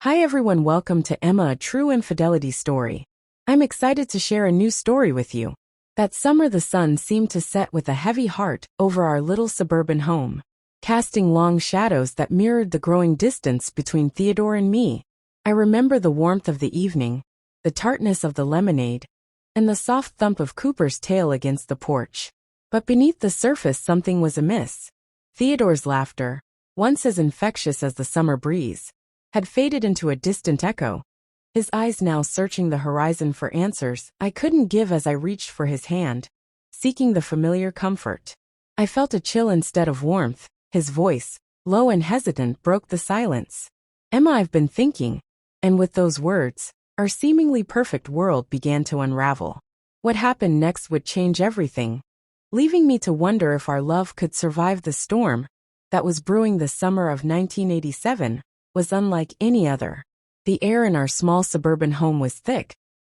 Hi everyone, welcome to Emma, a true infidelity story. I'm excited to share a new story with you. That summer the sun seemed to set with a heavy heart over our little suburban home, casting long shadows that mirrored the growing distance between Theodore and me. I remember the warmth of the evening, the tartness of the lemonade, and the soft thump of Cooper's tail against the porch. But beneath the surface something was amiss. Theodore's laughter, once as infectious as the summer breeze, had faded into a distant echo, his eyes now searching the horizon for answers I couldn't give as I reached for his hand, seeking the familiar comfort. I felt a chill instead of warmth. His voice, low and hesitant, broke the silence. "Emma, I've been thinking," and with those words, our seemingly perfect world began to unravel. What happened next would change everything, leaving me to wonder if our love could survive the storm that was brewing. The summer of 1987 was unlike any other. The air in our small suburban home was thick,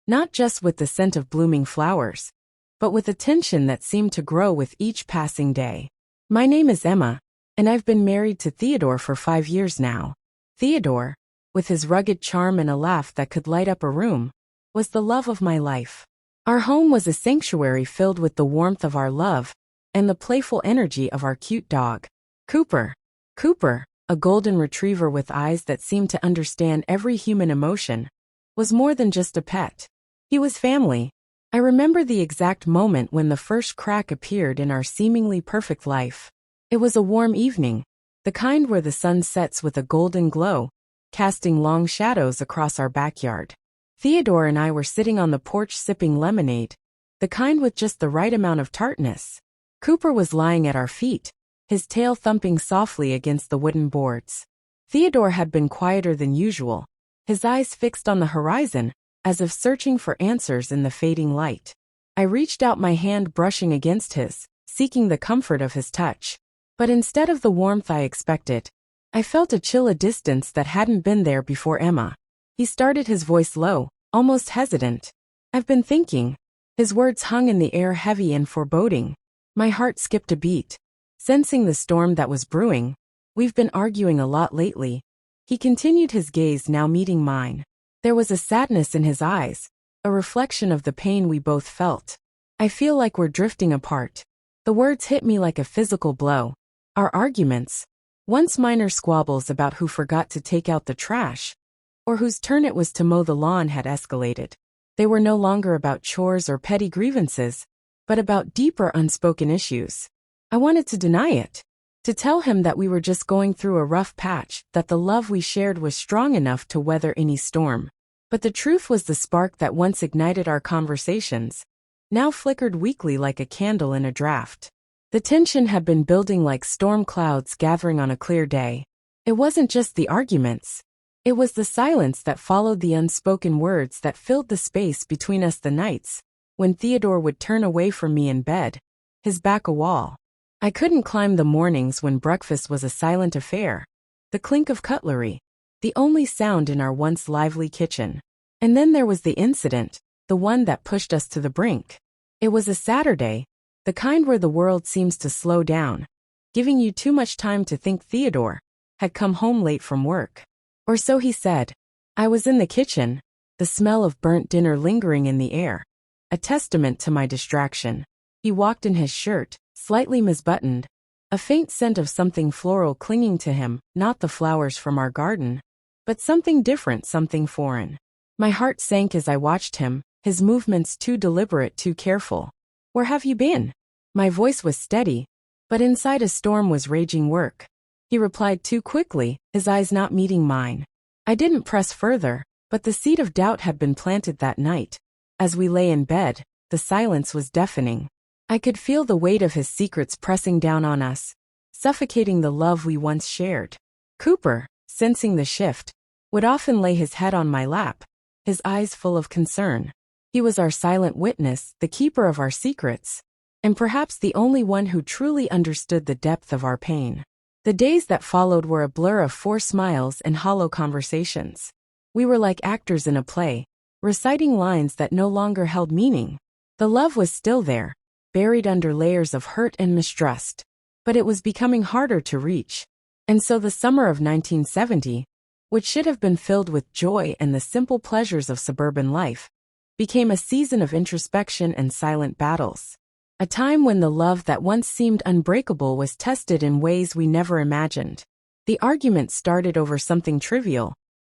not just with the scent of blooming flowers, but with a tension that seemed to grow with each passing day. My name is Emma, and I've been married to Theodore for 5 years now. Theodore, with his rugged charm and a laugh that could light up a room, was the love of my life. Our home was a sanctuary filled with the warmth of our love and the playful energy of our cute dog, Cooper. Cooper, a golden retriever with eyes that seemed to understand every human emotion, was more than just a pet. He was family. I remember the exact moment when the first crack appeared in our seemingly perfect life. It was a warm evening, the kind where the sun sets with a golden glow, casting long shadows across our backyard. Theodore and I were sitting on the porch sipping lemonade, the kind with just the right amount of tartness. Cooper was lying at our feet, his tail thumping softly against the wooden boards. Theodore had been quieter than usual, his eyes fixed on the horizon, as if searching for answers in the fading light. I reached out, my hand brushing against his, seeking the comfort of his touch. But instead of the warmth I expected, I felt a chill, a distance that hadn't been there before. "Emma," he started, his voice low, almost hesitant. "I've been thinking." His words hung in the air, heavy and foreboding. My heart skipped a beat, sensing the storm that was brewing. "We've been arguing a lot lately," he continued, his gaze now meeting mine. There was a sadness in his eyes, a reflection of the pain we both felt. "I feel like we're drifting apart." The words hit me like a physical blow. Our arguments, once minor squabbles about who forgot to take out the trash or whose turn it was to mow the lawn, had escalated. They were no longer about chores or petty grievances, but about deeper unspoken issues. I wanted to deny it, to tell him that we were just going through a rough patch, that the love we shared was strong enough to weather any storm. But the truth was, the spark that once ignited our conversations now flickered weakly like a candle in a draft. The tension had been building like storm clouds gathering on a clear day. It wasn't just the arguments. It was the silence that followed, the unspoken words that filled the space between us, the nights when Theodore would turn away from me in bed, his back a wall. I couldn't climb, the mornings when breakfast was a silent affair, the clink of cutlery, the only sound in our once lively kitchen. And then there was the incident, the one that pushed us to the brink. It was a Saturday, the kind where the world seems to slow down, giving you too much time to think. Theodore had come home late from work, or so he said. I was in the kitchen, the smell of burnt dinner lingering in the air, a testament to my distraction. He walked in, his shirt slightly misbuttoned, a faint scent of something floral clinging to him, not the flowers from our garden, but something different, something foreign. My heart sank as I watched him, his movements too deliberate, too careful. "Where have you been?" My voice was steady, but inside a storm was raging. "Work," he replied too quickly, his eyes not meeting mine. I didn't press further, but the seed of doubt had been planted that night. As we lay in bed, the silence was deafening. I could feel the weight of his secrets pressing down on us, suffocating the love we once shared. Cooper, sensing the shift, would often lay his head on my lap, his eyes full of concern. He was our silent witness, the keeper of our secrets, and perhaps the only one who truly understood the depth of our pain. The days that followed were a blur of forced smiles and hollow conversations. We were like actors in a play, reciting lines that no longer held meaning. The love was still there, buried under layers of hurt and mistrust, but it was becoming harder to reach. And so the summer of 1970 which should have been filled with joy and the simple pleasures of suburban life, became a season of introspection and silent battles. A time when the love that once seemed unbreakable was tested in ways we never imagined. The argument started over something trivial,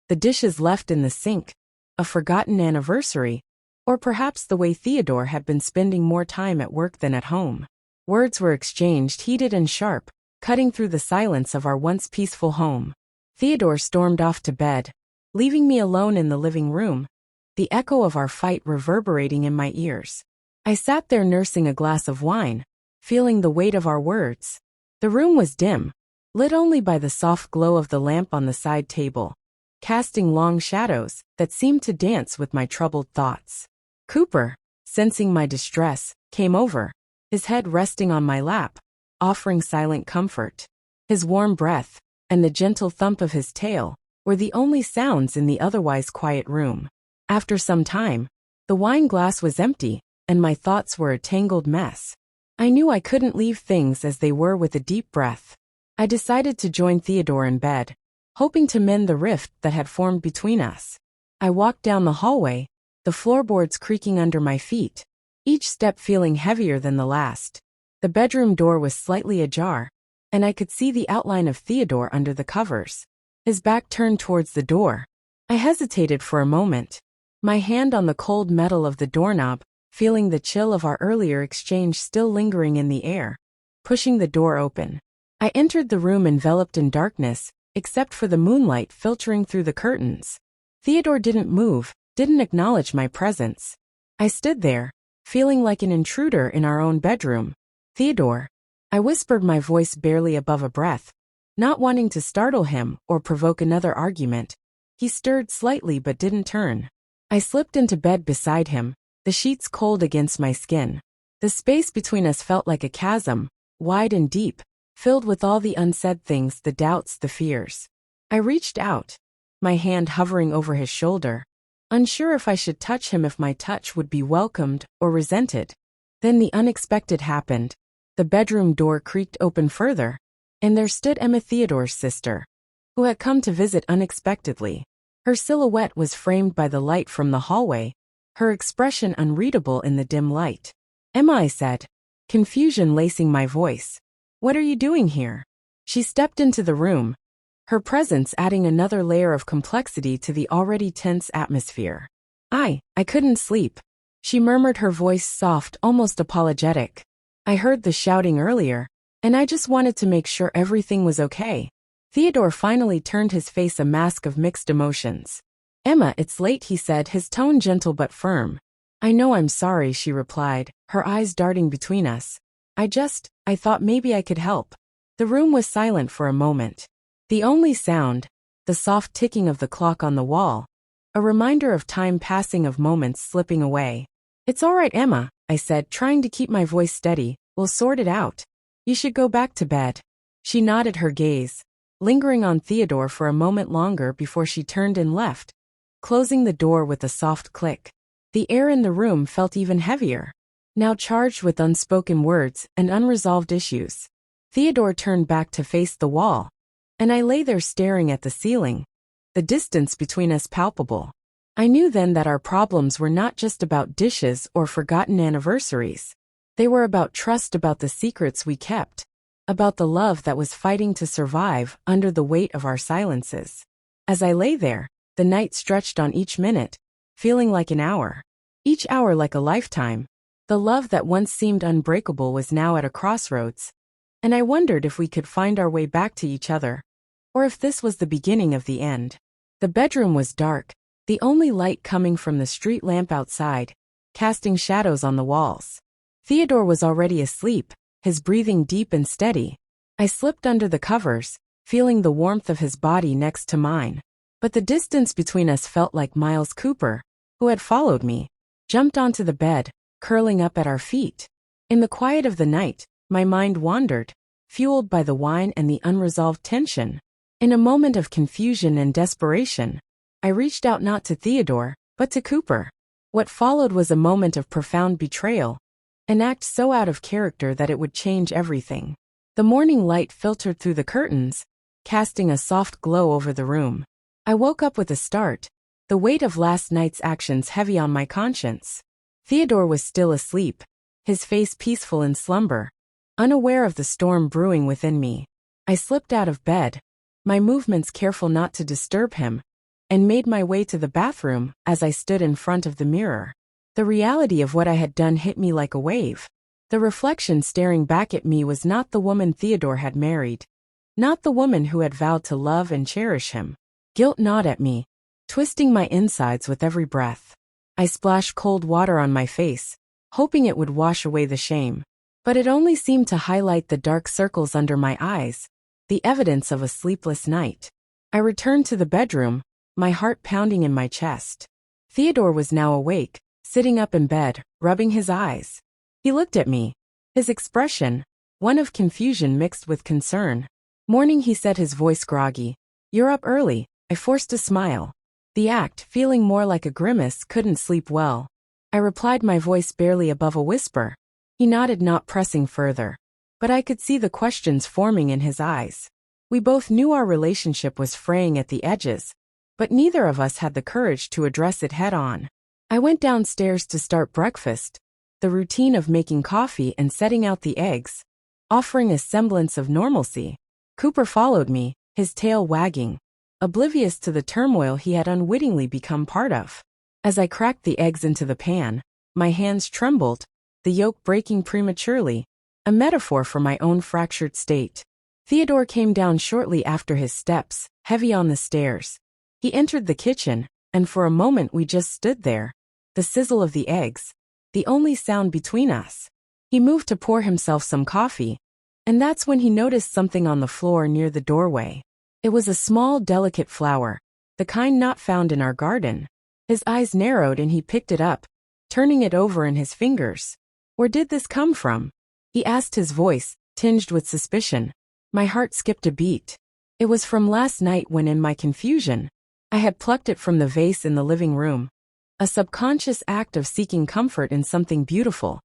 the dishes left in the sink, a forgotten anniversary, or perhaps the way Theodore had been spending more time at work than at home. Words were exchanged heated and sharp, cutting through the silence of our once peaceful home. Theodore stormed off to bed, leaving me alone in the living room, the echo of our fight reverberating in my ears. I sat there nursing a glass of wine, feeling the weight of our words. The room was dim, lit only by the soft glow of the lamp on the side table, casting long shadows that seemed to dance with my troubled thoughts. Cooper, sensing my distress, came over, his head resting on my lap, offering silent comfort. His warm breath and the gentle thump of his tail were the only sounds in the otherwise quiet room. After some time, the wine glass was empty, and my thoughts were a tangled mess. I knew I couldn't leave things as they were. With a deep breath, I decided to join Theodore in bed, hoping to mend the rift that had formed between us. I walked down the hallway, the floorboards creaking under my feet, each step feeling heavier than the last. The bedroom door was slightly ajar, and I could see the outline of Theodore under the covers, his back turned towards the door. I hesitated for a moment, my hand on the cold metal of the doorknob, feeling the chill of our earlier exchange still lingering in the air. Pushing the door open, I entered the room enveloped in darkness, except for the moonlight filtering through the curtains. Theodore didn't move, didn't acknowledge my presence. I stood there, feeling like an intruder in our own bedroom. "Theodore," I whispered, my voice barely above a breath, not wanting to startle him or provoke another argument. He stirred slightly but didn't turn. I slipped into bed beside him, the sheets cold against my skin. The space between us felt like a chasm, wide and deep, filled with all the unsaid things, the doubts, the fears. I reached out, my hand hovering over his shoulder, unsure if I should touch him, if my touch would be welcomed or resented. Then the unexpected happened. The bedroom door creaked open further, and there stood Emma, Theodore's sister, who had come to visit unexpectedly. Her silhouette was framed by the light from the hallway, her expression unreadable in the dim light. "Emma," I said, confusion lacing my voice. "What are you doing here?" She stepped into the room, her presence adding another layer of complexity to the already tense atmosphere. I couldn't sleep," she murmured, her voice soft, almost apologetic. "I heard the shouting earlier, and I just wanted to make sure everything was okay." Theodore finally turned, his face a mask of mixed emotions. "Emma, it's late," he said, his tone gentle but firm. "I know, I'm sorry," she replied, her eyes darting between us. I thought maybe I could help." The room was silent for a moment. The only sound, the soft ticking of the clock on the wall, a reminder of time passing, of moments slipping away. "It's all right, Emma," I said, trying to keep my voice steady. "We'll sort it out. You should go back to bed." She nodded, her gaze lingering on Theodore for a moment longer before she turned and left, closing the door with a soft click. The air in the room felt even heavier, now charged with unspoken words and unresolved issues. Theodore turned back to face the wall, and I lay there staring at the ceiling, the distance between us palpable. I knew then that our problems were not just about dishes or forgotten anniversaries. They were about trust, about the secrets we kept, about the love that was fighting to survive under the weight of our silences. As I lay there, the night stretched on, each minute feeling like an hour, each hour like a lifetime. The love that once seemed unbreakable was now at a crossroads, and I wondered if we could find our way back to each other, or if this was the beginning of the end. The bedroom was dark, the only light coming from the street lamp outside, casting shadows on the walls. Theodore was already asleep, his breathing deep and steady. I slipped under the covers, feeling the warmth of his body next to mine. But the distance between us felt like miles. Cooper, who had followed me, jumped onto the bed, curling up at our feet. In the quiet of the night, my mind wandered, fueled by the wine and the unresolved tension. In a moment of confusion and desperation, I reached out, not to Theodore, but to Cooper. What followed was a moment of profound betrayal, an act so out of character that it would change everything. The morning light filtered through the curtains, casting a soft glow over the room. I woke up with a start, the weight of last night's actions heavy on my conscience. Theodore was still asleep, his face peaceful in slumber, unaware of the storm brewing within me. I slipped out of bed, my movements careful not to disturb him, and made my way to the bathroom. As I stood in front of the mirror, the reality of what I had done hit me like a wave. The reflection staring back at me was not the woman Theodore had married, not the woman who had vowed to love and cherish him. Guilt gnawed at me, twisting my insides with every breath. I splashed cold water on my face, hoping it would wash away the shame. But it only seemed to highlight the dark circles under my eyes, the evidence of a sleepless night. I returned to the bedroom, my heart pounding in my chest. Theodore was now awake, sitting up in bed, rubbing his eyes. He looked at me, his expression, one of confusion mixed with concern. "Morning," he said, his voice groggy. "You're up early." I forced a smile. The act, feeling more like a grimace, couldn't sleep well. I replied, my voice barely above a whisper. He nodded, not pressing further. But I could see the questions forming in his eyes. We both knew our relationship was fraying at the edges, but neither of us had the courage to address it head-on. I went downstairs to start breakfast, the routine of making coffee and setting out the eggs, offering a semblance of normalcy. Cooper followed me, his tail wagging, oblivious to the turmoil he had unwittingly become part of. As I cracked the eggs into the pan, my hands trembled, the yolk breaking prematurely, a metaphor for my own fractured state. Theodore came down shortly after, his steps heavy on the stairs. He entered the kitchen, and for a moment we just stood there, the sizzle of the eggs, the only sound between us. He moved to pour himself some coffee, and that's when he noticed something on the floor near the doorway. It was a small, delicate flower, the kind not found in our garden. His eyes narrowed and he picked it up, turning it over in his fingers. "Where did this come from?" he asked, his voice tinged with suspicion. My heart skipped a beat. It was from last night when, in my confusion, I had plucked it from the vase in the living room. A subconscious act of seeking comfort in something beautiful.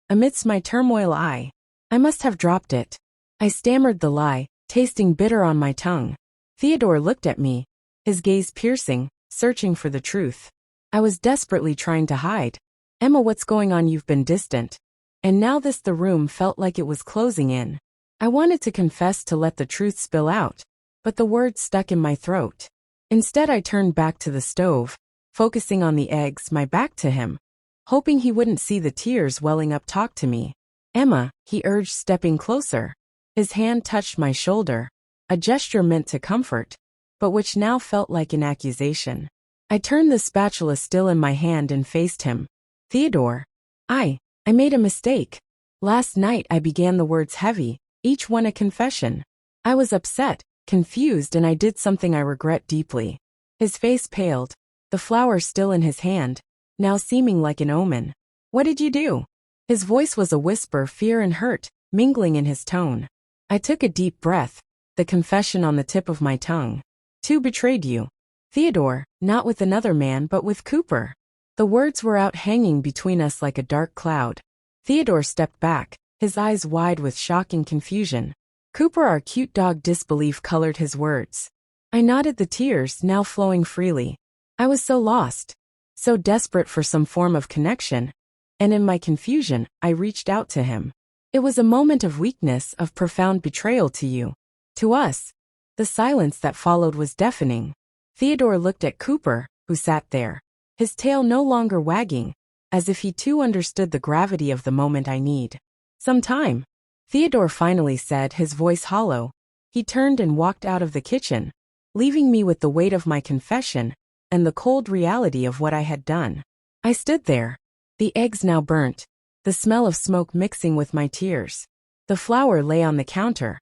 Amidst my turmoil, I must have dropped it. I stammered the lie, tasting bitter on my tongue. Theodore looked at me, his gaze piercing, searching for the truth. I was desperately trying to hide. "Emma, what's going on? You've been distant." And now the room felt like it was closing in. I wanted to confess, to let the truth spill out, but the words stuck in my throat. Instead, I turned back to the stove, focusing on the eggs, my back to him, hoping he wouldn't see the tears welling up. "Talk to me, Emma," he urged, stepping closer. His hand touched my shoulder, a gesture meant to comfort, but which now felt like an accusation. I turned, the spatula still in my hand, and faced him. "Theodore, I made a mistake. Last night," I began, the words heavy, each one a confession. "I was upset, confused, and I did something I regret deeply." His face paled, the flower still in his hand, now seeming like an omen. "What did you do?" His voice was a whisper, fear and hurt mingling in his tone. I took a deep breath, the confession on the tip of my tongue. "Two betrayed you, Theodore, not with another man but with Cooper." The words were out, hanging between us like a dark cloud. Theodore stepped back, his eyes wide with shocking confusion. "Cooper, our cute dog." Disbelief colored his words. I nodded, the tears now flowing freely. I was so lost, so desperate for some form of connection, and in my confusion, I reached out to him. "It was a moment of weakness, of profound betrayal to you. To us." The silence that followed was deafening. Theodore looked at Cooper, who sat there, his tail no longer wagging, as if he too understood the gravity of the moment. "I need some time," Theodore finally said, his voice hollow. He turned and walked out of the kitchen, leaving me with the weight of my confession and the cold reality of what I had done. I stood there, the eggs now burnt, the smell of smoke mixing with my tears. The flower lay on the counter,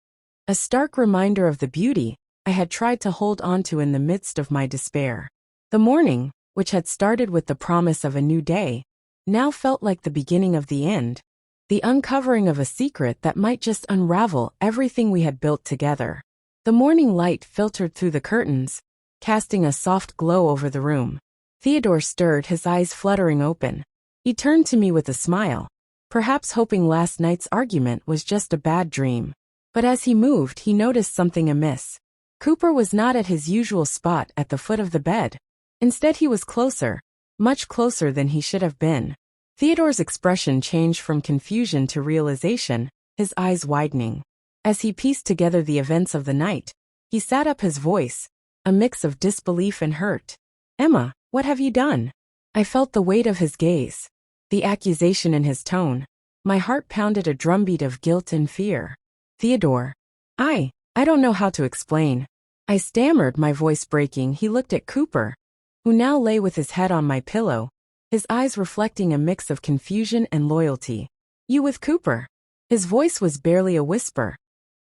a stark reminder of the beauty I had tried to hold onto in the midst of my despair. The morning, which had started with the promise of a new day, now felt like the beginning of the end, the uncovering of a secret that might just unravel everything we had built together. The morning light filtered through the curtains, casting a soft glow over the room. Theodore stirred, his eyes fluttering open. He turned to me with a smile, perhaps hoping last night's argument was just a bad dream. But as he moved, he noticed something amiss. Cooper was not at his usual spot at the foot of the bed. Instead, he was closer, much closer than he should have been. Theodore's expression changed from confusion to realization, his eyes widening. As he pieced together the events of the night, he sat up, his voice a mix of disbelief and hurt. "Emma, what have you done?" I felt the weight of his gaze, the accusation in his tone. My heart pounded a drumbeat of guilt and fear. "Theodore, I don't know how to explain." I stammered, my voice breaking. He looked at Cooper, who now lay with his head on my pillow, his eyes reflecting a mix of confusion and loyalty. "You with Cooper?" His voice was barely a whisper,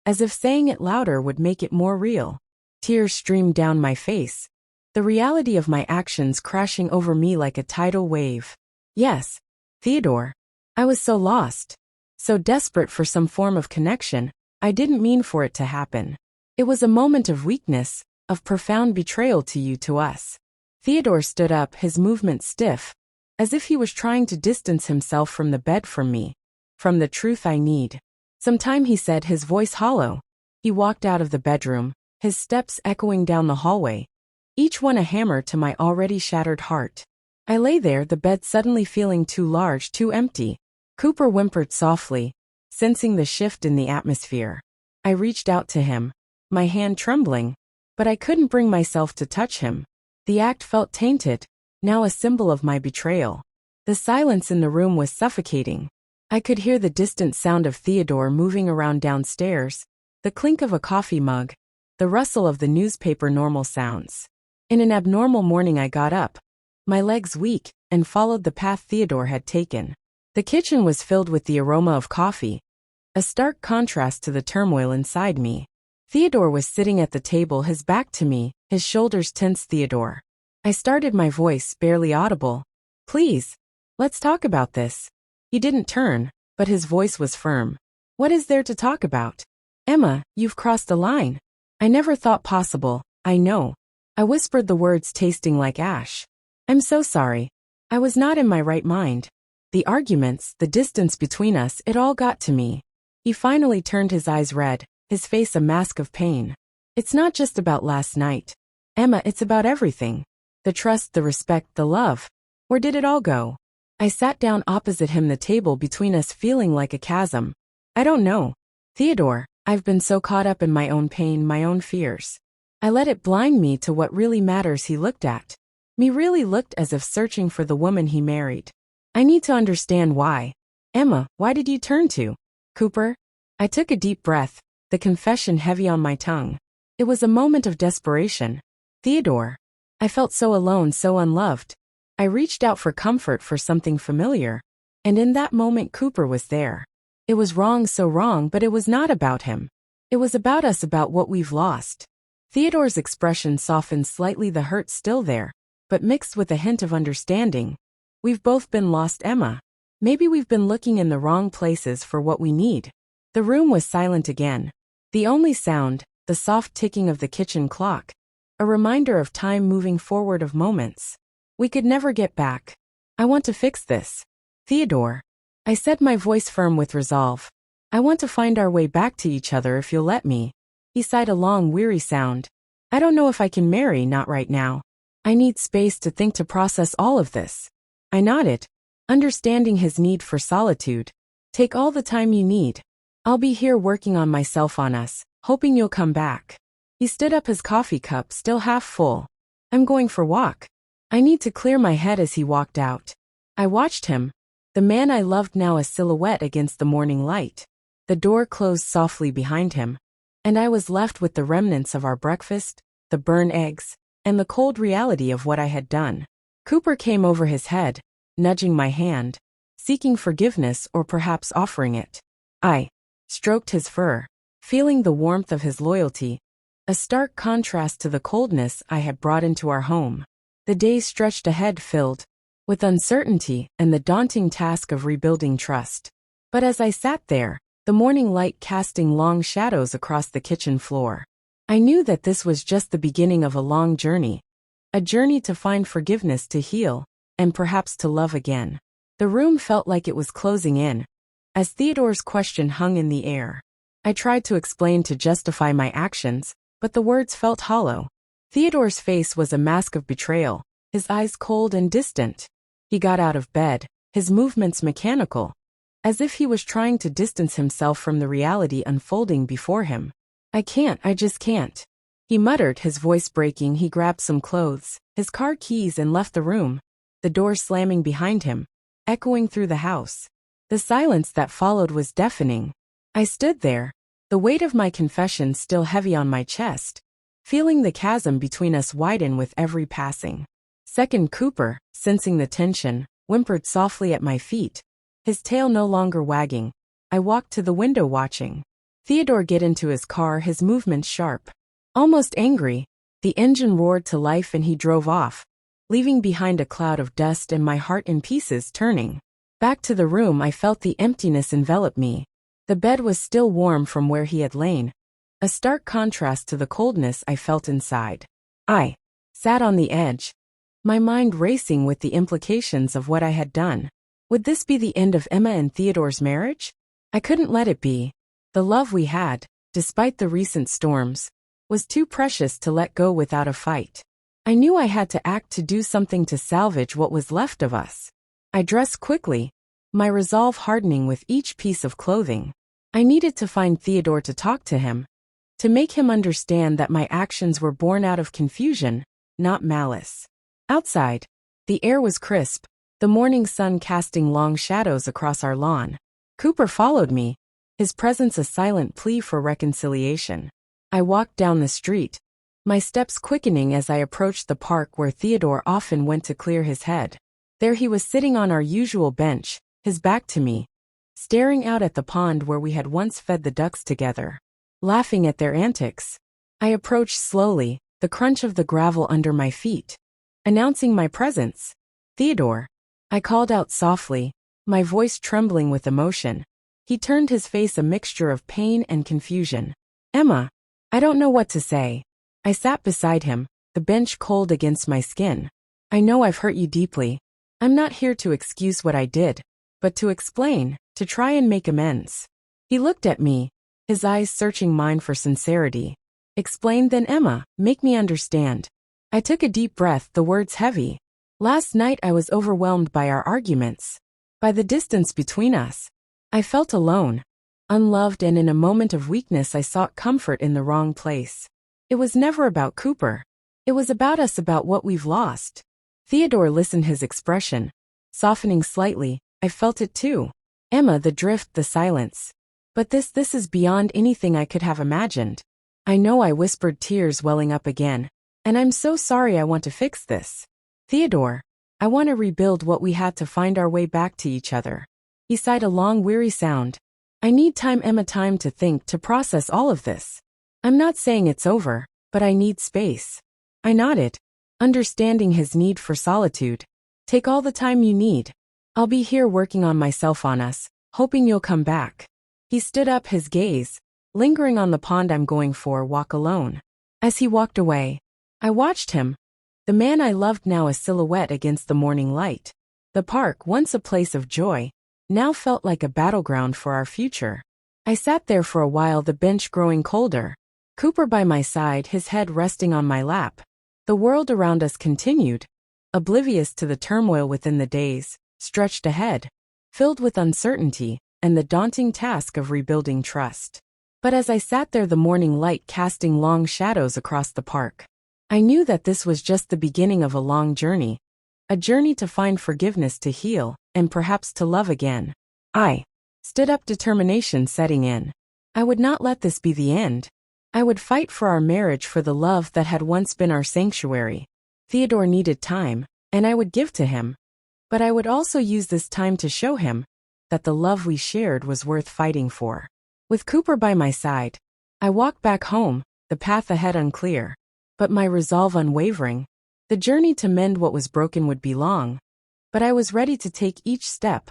as if saying it louder would make it more real. Tears streamed down my face, the reality of my actions crashing over me like a tidal wave. "Yes, Theodore." I was so lost, so desperate for some form of connection. I didn't mean for it to happen. It was a moment of weakness, of profound betrayal to you, to us. Theodore stood up, his movement stiff, as if he was trying to distance himself from the bed, from me, from the truth I need. "Some time," he said, his voice hollow. He walked out of the bedroom, his steps echoing down the hallway, each one a hammer to my already shattered heart. I lay there, the bed suddenly feeling too large, too empty. Cooper whimpered softly, sensing the shift in the atmosphere. I reached out to him, my hand trembling, but I couldn't bring myself to touch him. The act felt tainted, now a symbol of my betrayal. The silence in the room was suffocating. I could hear the distant sound of Theodore moving around downstairs, the clink of a coffee mug, the rustle of the newspaper, normal sounds. In an abnormal morning, I got up, my legs weak, and followed the path Theodore had taken. The kitchen was filled with the aroma of coffee, a stark contrast to the turmoil inside me. Theodore was sitting at the table, his back to me, his shoulders tense. "Theodore." I started, my voice barely audible. "Please, let's talk about this." He didn't turn, but his voice was firm. "What is there to talk about?" "Emma, you've crossed a line. I never thought possible, I know." I whispered, the words tasting like ash. "I'm so sorry. I was not in my right mind. The arguments, the distance between us, it all got to me." He finally turned, his eyes red, his face a mask of pain. "It's not just about last night, Emma, it's about everything. The trust, the respect, the love. Where did it all go?" I sat down opposite him, the table between us feeling like a chasm. "I don't know, Theodore. I've been so caught up in my own pain, my own fears. I let it blind me to what really matters." He looked at me, really looked as if searching for the woman he married. "I need to understand why. Emma, why did you turn to Cooper?" I took a deep breath, the confession heavy on my tongue. It was a moment of desperation. "Theodore, I felt so alone, so unloved. I reached out for comfort, for something familiar. And in that moment, Cooper was there. It was wrong, so wrong, but it was not about him. It was about us, about what we've lost." Theodore's expression softened slightly, the hurt still there, but mixed with a hint of understanding. "We've both been lost, Emma. Maybe we've been looking in the wrong places for what we need." The room was silent again. The only sound, the soft ticking of the kitchen clock, a reminder of time moving forward, of moments we could never get back. "I want to fix this, Theodore," I said, my voice firm with resolve. "I want to find our way back to each other, if you'll let me." He sighed, a long, weary sound. "I don't know if I can marry, not right now. I need space to think, to process all of this." I nodded, understanding his need for solitude. "Take all the time you need. I'll be here working on myself, on us, hoping you'll come back." He stood up, his coffee cup still half full. "I'm going for a walk. I need to clear my head." As he walked out, I watched him, the man I loved now a silhouette against the morning light. The door closed softly behind him, and I was left with the remnants of our breakfast, the burned eggs, and the cold reality of what I had done. Cooper came over his head, nudging my hand, seeking forgiveness, or perhaps offering it. I stroked his fur, feeling the warmth of his loyalty, a stark contrast to the coldness I had brought into our home. The days stretched ahead, filled with uncertainty and the daunting task of rebuilding trust. But as I sat there, the morning light casting long shadows across the kitchen floor, I knew that this was just the beginning of a long journey. A journey to find forgiveness, to heal, and perhaps to love again. The room felt like it was closing in, as Theodore's question hung in the air. I tried to explain, to justify my actions, but the words felt hollow. Theodore's face was a mask of betrayal, his eyes cold and distant. He got out of bed, his movements mechanical, as if he was trying to distance himself from the reality unfolding before him. I just can't. He muttered, his voice breaking. He grabbed some clothes, his car keys, and left the room, the door slamming behind him, echoing through the house. The silence that followed was deafening. I stood there, the weight of my confession still heavy on my chest, feeling the chasm between us widen with every passing second. Cooper, sensing the tension, whimpered softly at my feet, his tail no longer wagging. I walked to the window watching Theodore get into his car, his movements sharp, almost angry. The engine roared to life and he drove off, leaving behind a cloud of dust and my heart in pieces. Turning back to the room, I felt the emptiness envelop me. The bed was still warm from where he had lain, a stark contrast to the coldness I felt inside. I sat on the edge, my mind racing with the implications of what I had done. Would this be the end of Emma and Theodore's marriage? I couldn't let it be. The love we had, despite the recent storms, was too precious to let go without a fight. I knew I had to act, to do something to salvage what was left of us. I dressed quickly, my resolve hardening with each piece of clothing. I needed to find Theodore, to talk to him, to make him understand that my actions were born out of confusion, not malice. Outside, the air was crisp, the morning sun casting long shadows across our lawn. Cooper followed me, his presence a silent plea for reconciliation. I walked down the street, my steps quickening as I approached the park where Theodore often went to clear his head. There he was, sitting on our usual bench, his back to me, staring out at the pond where we had once fed the ducks together, laughing at their antics. I approached slowly, the crunch of the gravel under my feet announcing my presence. Theodore, I called out softly, my voice trembling with emotion. He turned, his face a mixture of pain and confusion. Emma, I don't know what to say. I sat beside him, the bench cold against my skin. I know I've hurt you deeply. I'm not here to excuse what I did, but to explain, to try and make amends. He looked at me, his eyes searching mine for sincerity. Explain then, Emma, make me understand. I took a deep breath, the words heavy. Last night I was overwhelmed by our arguments, by the distance between us. I felt alone, unloved, and in a moment of weakness I sought comfort in the wrong place. It was never about Cooper. It was about us, about what we've lost. Theodore listened, his expression softening slightly. I felt it too. Emma, the drift, the silence. But this is beyond anything I could have imagined. I know, I whispered, tears welling up again. And I'm so sorry. I want to fix this. Theodore, I want to rebuild what we had, to find our way back to each other. He sighed, a long, weary sound. I need time, Emma, time to think, to process all of this. I'm not saying it's over, but I need space. I nodded, understanding his need for solitude. Take all the time you need. I'll be here working on myself, on us, hoping you'll come back. He stood up, his gaze lingering on the pond. I'm going for a walk alone. As he walked away, I watched him, the man I loved, now a silhouette against the morning light. The park, once a place of joy, now felt like a battleground for our future. I sat there for a while, the bench growing colder, Cooper by my side, his head resting on my lap. The world around us continued, oblivious to the turmoil within. The days stretched ahead, filled with uncertainty and the daunting task of rebuilding trust. But as I sat there, the morning light casting long shadows across the park, I knew that this was just the beginning of a long journey. A journey to find forgiveness, to heal, and perhaps to love again. I stood up, determination setting in. I would not let this be the end. I would fight for our marriage, for the love that had once been our sanctuary. Theodore needed time, and I would give to him. But I would also use this time to show him that the love we shared was worth fighting for. With Cooper by my side, I walked back home, the path ahead unclear, but my resolve unwavering. The journey to mend what was broken would be long, but I was ready to take each step,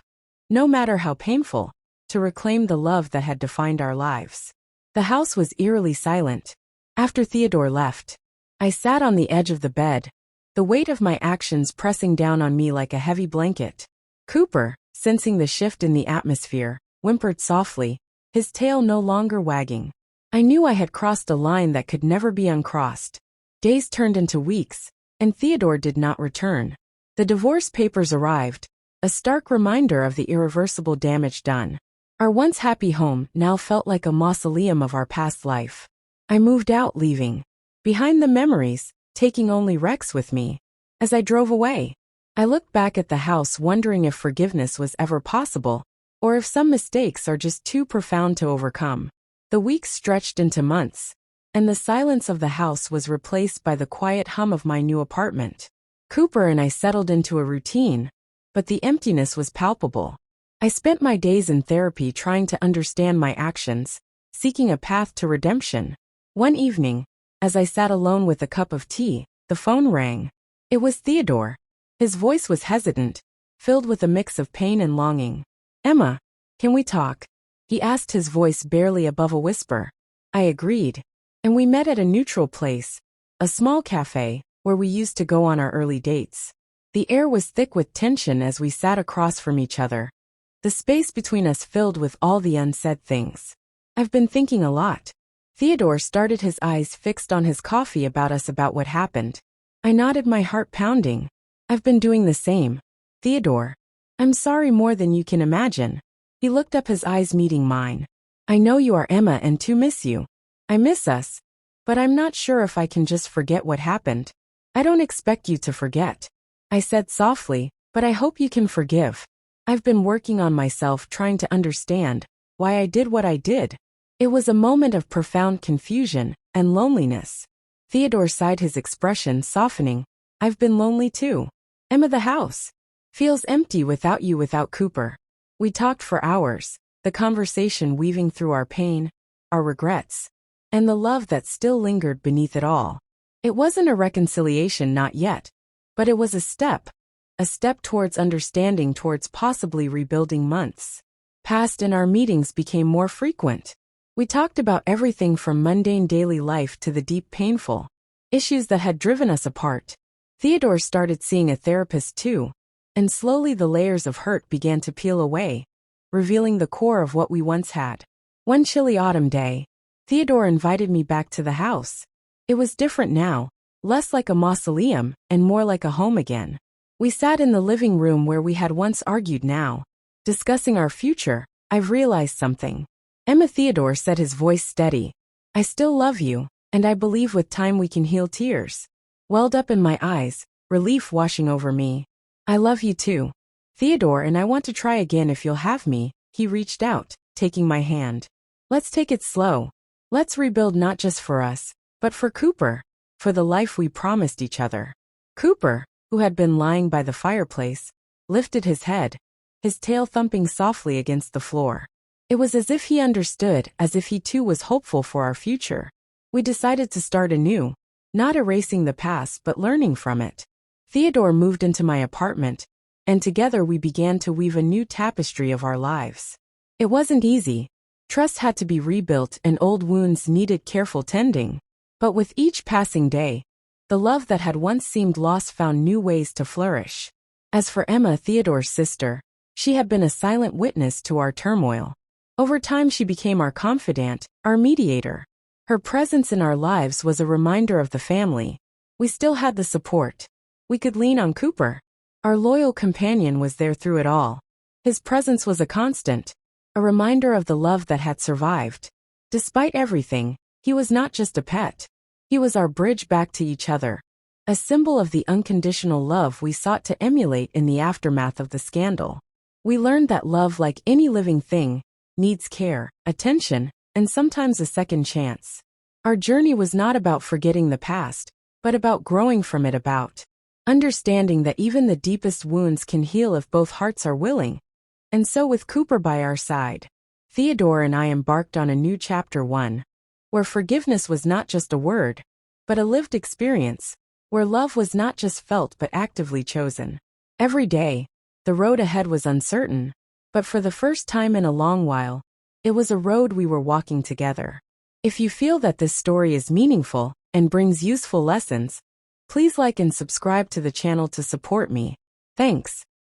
no matter how painful, to reclaim the love that had defined our lives. The house was eerily silent. After Theodore left, I sat on the edge of the bed, the weight of my actions pressing down on me like a heavy blanket. Cooper, sensing the shift in the atmosphere, whimpered softly, his tail no longer wagging. I knew I had crossed a line that could never be uncrossed. Days turned into weeks, and Theodore did not return. The divorce papers arrived, a stark reminder of the irreversible damage done. Our once happy home now felt like a mausoleum of our past life. I moved out, leaving behind the memories, taking only Rex with me. As I drove away, I looked back at the house wondering if forgiveness was ever possible, or if some mistakes are just too profound to overcome. The weeks stretched into months, and the silence of the house was replaced by the quiet hum of my new apartment. Cooper and I settled into a routine, but the emptiness was palpable. I spent my days in therapy trying to understand my actions, seeking a path to redemption. One evening, as I sat alone with a cup of tea, the phone rang. It was Theodore. His voice was hesitant, filled with a mix of pain and longing. "Emma, can we talk?" he asked, his voice barely above a whisper. I agreed, and we met at a neutral place, a small cafe, where we used to go on our early dates. The air was thick with tension as we sat across from each other, the space between us filled with all the unsaid things. "I've been thinking a lot." Theodore started, his eyes fixed on his coffee, about what happened. I nodded, my heart pounding. "I've been doing the same, Theodore. I'm sorry more than you can imagine." He looked up, his eyes meeting mine. "I know you are, Emma, and to miss you. I miss us, but I'm not sure if I can just forget what happened." "I don't expect you to forget," I said softly, "but I hope you can forgive. I've been working on myself, trying to understand why I did what I did." It was a moment of profound confusion and loneliness. Theodore sighed, his expression softening. "I've been lonely too. Emma, the house feels empty without you, without Cooper." We talked for hours, the conversation weaving through our pain, our regrets, and the love that still lingered beneath it all. It wasn't a reconciliation, not yet, but it was a step towards understanding, towards possibly rebuilding. Months passed and our meetings became more frequent. We talked about everything from mundane daily life to the deep, painful issues that had driven us apart. Theodore started seeing a therapist too, and slowly the layers of hurt began to peel away, revealing the core of what we once had. One chilly autumn day, Theodore invited me back to the house. It was different now, less like a mausoleum and more like a home again. We sat in the living room where we had once argued, now discussing our future. "I've realized something, Emma," Theodore said, his voice steady. "I still love you, and I believe with time we can heal." Tears welled up in my eyes, relief washing over me. "I love you too, Theodore, and I want to try again if you'll have me." He reached out, taking my hand. "Let's take it slow. Let's rebuild, not just for us, but for Cooper, for the life we promised each other." Cooper, who had been lying by the fireplace, lifted his head, his tail thumping softly against the floor. It was as if he understood, as if he too was hopeful for our future. We decided to start anew, not erasing the past but learning from it. Theodore moved into my apartment, and together we began to weave a new tapestry of our lives. It wasn't easy. Trust had to be rebuilt and old wounds needed careful tending. But with each passing day, the love that had once seemed lost found new ways to flourish. As for Emma, Theodore's sister, she had been a silent witness to our turmoil. Over time she became our confidant, our mediator. Her presence in our lives was a reminder of the family. We still had the support. We could lean on Cooper. Our loyal companion was there through it all. His presence was a constant, a reminder of the love that had survived. Despite everything, he was not just a pet. He was our bridge back to each other, a symbol of the unconditional love we sought to emulate in the aftermath of the scandal. We learned that love, like any living thing, needs care, attention, and sometimes a second chance. Our journey was not about forgetting the past, but about growing from it, about understanding that even the deepest wounds can heal if both hearts are willing. And so, with Cooper by our side, Theodore and I embarked on a new chapter, one where forgiveness was not just a word, but a lived experience, where love was not just felt but actively chosen. Every day, the road ahead was uncertain, but for the first time in a long while, it was a road we were walking together. If you feel that this story is meaningful and brings useful lessons, please like and subscribe to the channel to support me. Thanks.